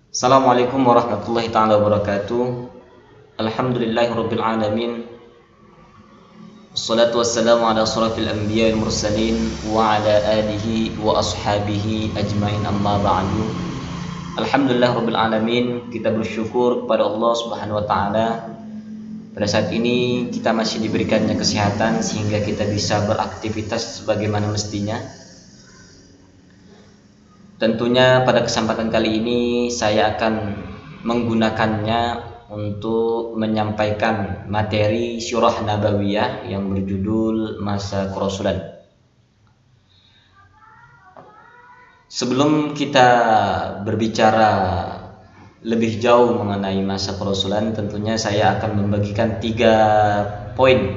Assalamualaikum warahmatullahi taala wabarakatuh. Alhamdulillahirabbil alamin. Wassalatu wassalamu ala asrafil anbiya wal mursalin wa ala alihi wa ashabihi ajmain, amma ba'du. Alhamdulillahirabbil alamin. Kita bersyukur kepada Allah Subhanahu wa taala. Pada saat ini kita masih diberikannya kesehatan sehingga kita bisa beraktivitas sebagaimana mestinya. Tentunya pada kesempatan kali ini saya akan menggunakannya untuk menyampaikan materi Syirah Nabawiyah yang berjudul Masa Kerasulan. Sebelum kita berbicara lebih jauh mengenai masa kerasulan, tentunya saya akan membagikan 3 poin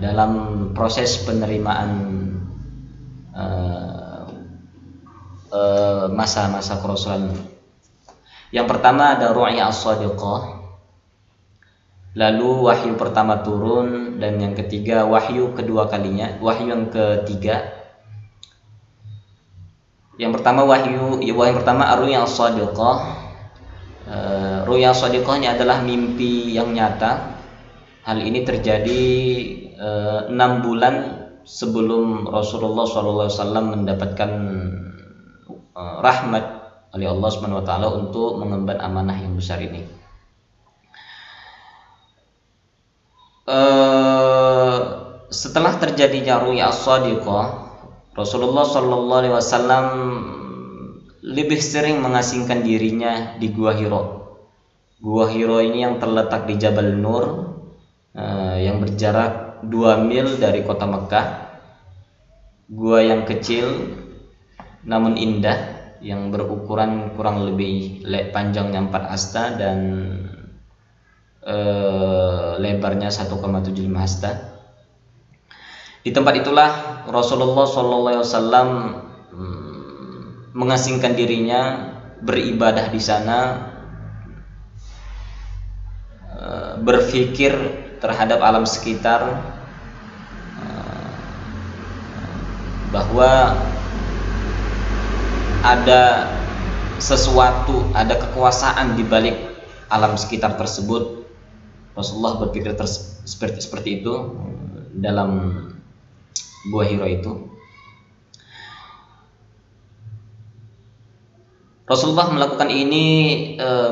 dalam proses penerimaan masa-masa kerasulan. Yang pertama ada ru'ya as-sadiqah, lalu wahyu pertama turun, dan yang ketiga wahyu kedua kalinya, wahyu yang ketiga. Yang pertama wahyu pertama ru'ya as-sadiqah. Ru'ya as-sadiqah ini adalah mimpi yang nyata. Hal ini terjadi 6 bulan sebelum Rasulullah SAW mendapatkan rahmat oleh Allah Subhanahu wa taala untuk mengemban amanah yang besar ini. Setelah terjadinya ru'ya as-sadiqah, Rasulullah sallallahu alaihi wasallam lebih sering mengasingkan dirinya di Gua Hira. Gua Hira ini yang terletak di Jabal Nur, yang berjarak 2 mil dari kota Mekah. Gua yang kecil namun indah, yang berukuran kurang lebih panjangnya 4 hasta dan lebarnya 1,75 hasta. Di tempat itulah Rasulullah SAW mengasingkan dirinya, beribadah di sana, berpikir terhadap alam sekitar, bahwa ada sesuatu, ada kekuasaan di balik alam sekitar tersebut. Rasulullah berpikir seperti itu dalam Gua Hira itu. Rasulullah melakukan ini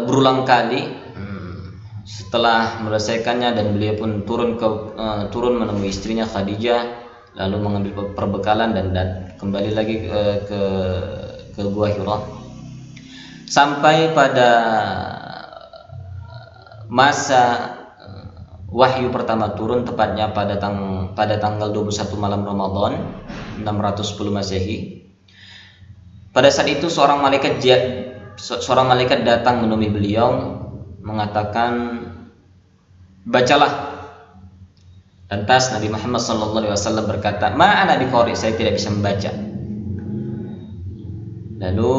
berulang kali. Setelah melesaikannya, dan beliau pun turun menemui istrinya Khadijah, lalu mengambil perbekalan dan kembali lagi ke Gua Hira, sampai pada masa wahyu pertama turun, tepatnya pada tanggal 21 malam Ramadan 610 Masehi. Pada saat itu seorang malaikat datang menemui beliau, mengatakan, "Bacalah." Lantas Nabi Muhammad SAW berkata, "Ma ana biqari, saya tidak bisa membaca." Lalu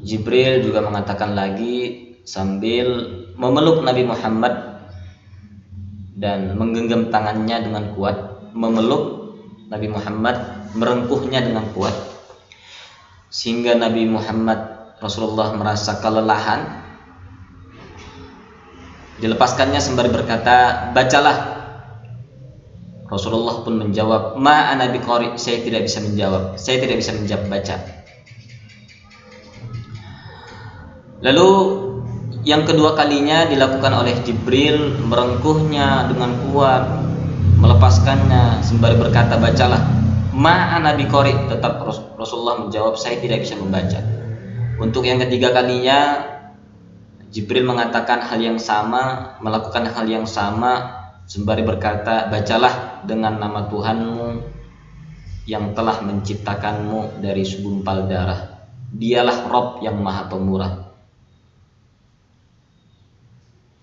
Jibril juga mengatakan lagi sambil memeluk Nabi Muhammad dan menggenggam tangannya dengan kuat, memeluk Nabi Muhammad, merengkuhnya dengan kuat, sehingga Nabi Muhammad Rasulullah merasa kelelahan. Dilepaskannya sembari berkata, "Bacalah." Rasulullah pun menjawab, "Ma ana biqari, saya tidak bisa menjawab baca." Lalu yang kedua kalinya dilakukan oleh Jibril, merengkuhnya dengan kuat, melepaskannya sembari berkata, "Bacalah." "Ma ana biqari," tetap Rasulullah menjawab, "Saya tidak bisa membaca." Untuk yang ketiga kalinya Jibril mengatakan hal yang sama, melakukan hal yang sama sembari berkata, "Bacalah dengan nama Tuhanmu yang telah menciptakanmu dari segumpal darah. Dialah Rabb yang Maha Pemurah."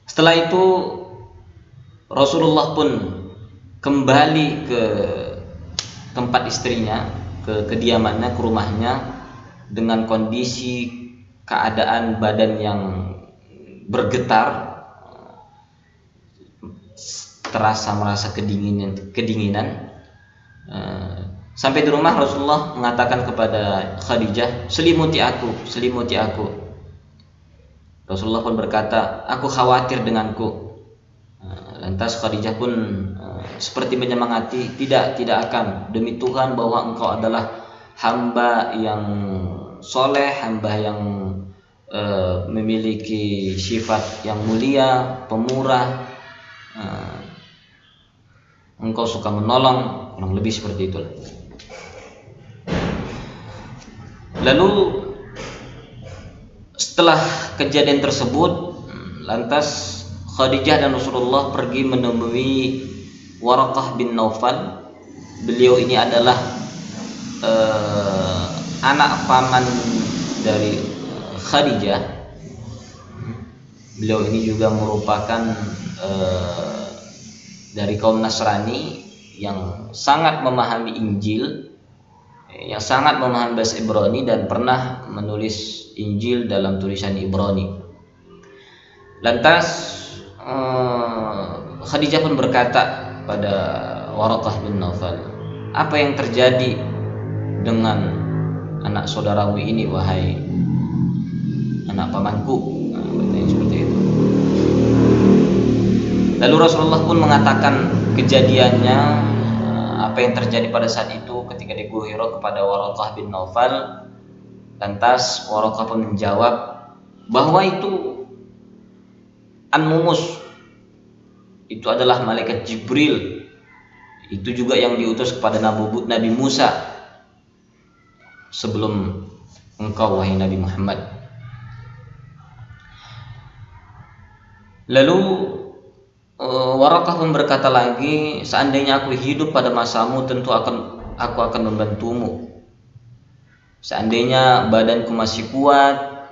Setelah itu Rasulullah pun kembali ke tempat istrinya, ke kediamannya, ke rumahnya, dengan kondisi keadaan badan yang bergetar, merasa kedinginan. Sampai di rumah Rasulullah mengatakan kepada Khadijah, "Selimuti aku." Rasulullah pun berkata, aku khawatir denganku. Lantas Khadijah pun seperti menyemangati, tidak akan, demi Tuhan bahwa engkau adalah hamba yang soleh, hamba yang memiliki sifat yang mulia, pemurah, engkau suka menolong, kurang lebih seperti itulah. Lalu setelah kejadian tersebut, lantas Khadijah dan Rasulullah pergi menemui Waraqah bin Naufal. Beliau ini adalah anak paman dari Khadijah. Beliau ini juga merupakan dari kaum Nasrani yang sangat memahami Injil, yang sangat memahami bahasa Ibrani dan pernah menulis Injil dalam tulisan Ibrani. Lantas Khadijah pun berkata pada Waraqah bin Naufal, apa yang terjadi dengan anak saudaramu ini, wahai anak pamanku? Seperti itu. Lalu Rasulullah pun mengatakan kejadiannya, apa yang terjadi pada saat itu ketika di Gua Hira kepada Waraqah bin Naufal. Lantas Waraqah pun menjawab bahwa itu An-Mumus, itu adalah malaikat Jibril, itu juga yang diutus kepada Nabi Musa sebelum engkau, wahai Nabi Muhammad. Lalu Waraqah pun berkata lagi, seandainya aku hidup pada masamu, tentu aku akan membantumu. Seandainya badanku masih kuat,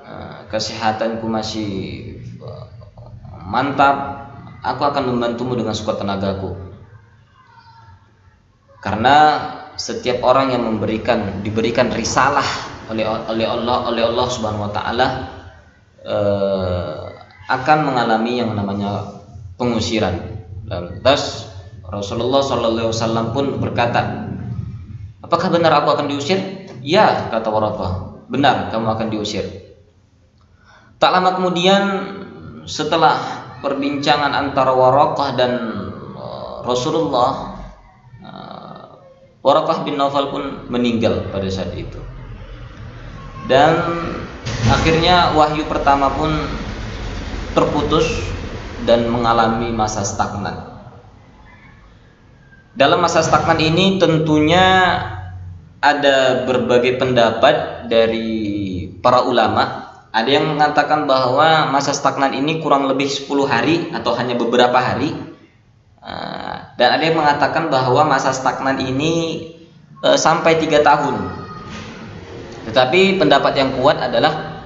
kesehatanku masih mantap, aku akan membantumu dengan sekuat tenagaku. Karena setiap orang yang diberikan risalah oleh Allah Subhanahu wa taala akan mengalami yang namanya pengusiran. Lantas Rasulullah SAW pun berkata, apakah benar aku akan diusir? Ya, kata Waraqah, benar kamu akan diusir. Tak lama kemudian, setelah perbincangan antara Waraqah dan Rasulullah, Waraqah bin Naufal pun meninggal pada saat itu. Dan akhirnya wahyu pertama pun terputus dan mengalami masa stagnan. Dalam masa stagnan ini tentunya ada berbagai pendapat dari para ulama. Ada yang mengatakan bahwa masa stagnan ini kurang lebih 10 hari atau hanya beberapa hari. Dan ada yang mengatakan bahwa masa stagnan ini sampai 3 tahun. Tetapi pendapat yang kuat adalah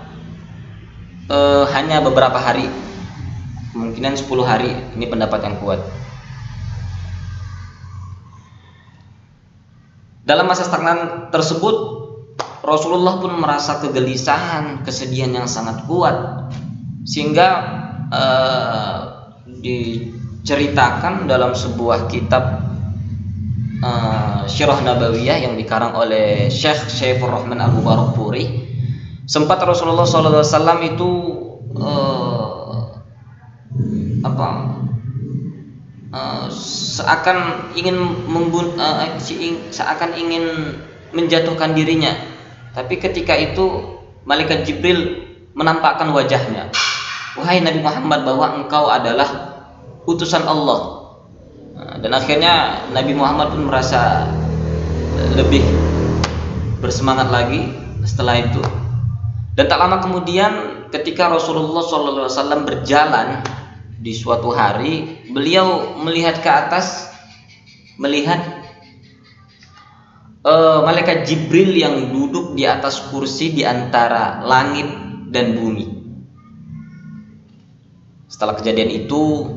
hanya beberapa hari, kemungkinan 10 hari. Ini pendapat yang kuat. Dalam masa stagnan tersebut, Rasulullah pun merasa kegelisahan, kesedihan yang sangat kuat, sehingga diceritakan dalam sebuah kitab Syirah Nabawiyah yang dikarang oleh Syekh Syaifur Rahman Al-Mubarakpuri. Sempat Rasulullah SAW itu seakan ingin menjatuhkan dirinya, tapi ketika itu malaikat Jibril menampakkan wajahnya, wahai Nabi Muhammad, bahwa engkau adalah utusan Allah. Dan akhirnya Nabi Muhammad pun merasa lebih bersemangat lagi setelah itu. Dan tak lama kemudian ketika Rasulullah SAW berjalan di suatu hari, beliau melihat ke atas, melihat malaikat Jibril yang duduk di atas kursi di antara langit dan bumi. Setelah kejadian itu,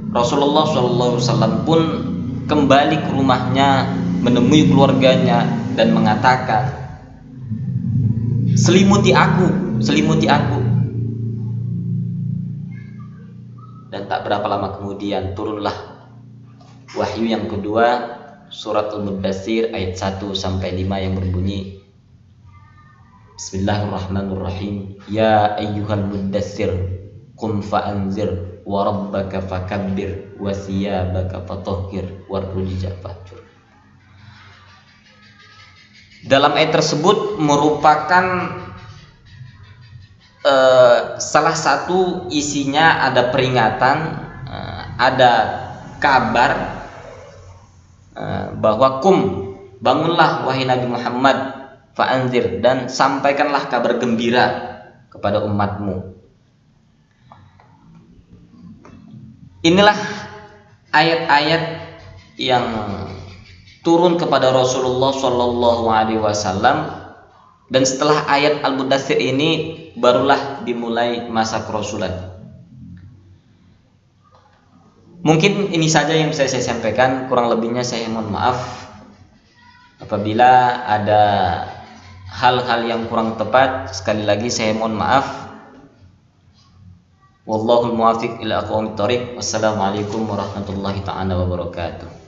Rasulullah SAW pun kembali ke rumahnya, menemui keluarganya dan mengatakan, selimuti aku. Dan tak berapa lama kemudian turunlah wahyu yang kedua, surat Al-Muddatsir ayat 1-5 yang berbunyi, Bismillahirrahmanirrahim. Ya ayyuhal muddatsir qum fa'anzir wa rabbaka fakabbir wa thiyabaka fatahhir warrujza fahjur. Dalam ayat tersebut merupakan salah satu isinya ada peringatan, ada kabar bahwa bangunlah wahai Nabi Muhammad, fa'anzir, dan sampaikanlah kabar gembira kepada umatmu. Inilah ayat-ayat yang turun kepada Rasulullah Shallallahu Alaihi Wasallam, dan setelah ayat Al-Mudaththir ini barulah dimulai masa kerasulan. Mungkin ini saja yang bisa saya sampaikan, kurang lebihnya saya mohon maaf apabila ada hal-hal yang kurang tepat. Sekali lagi saya mohon maaf. Wallahul muwaffiq ila aqwamit thoriq. Wassalamualaikum warahmatullahi taala wabarakatuh.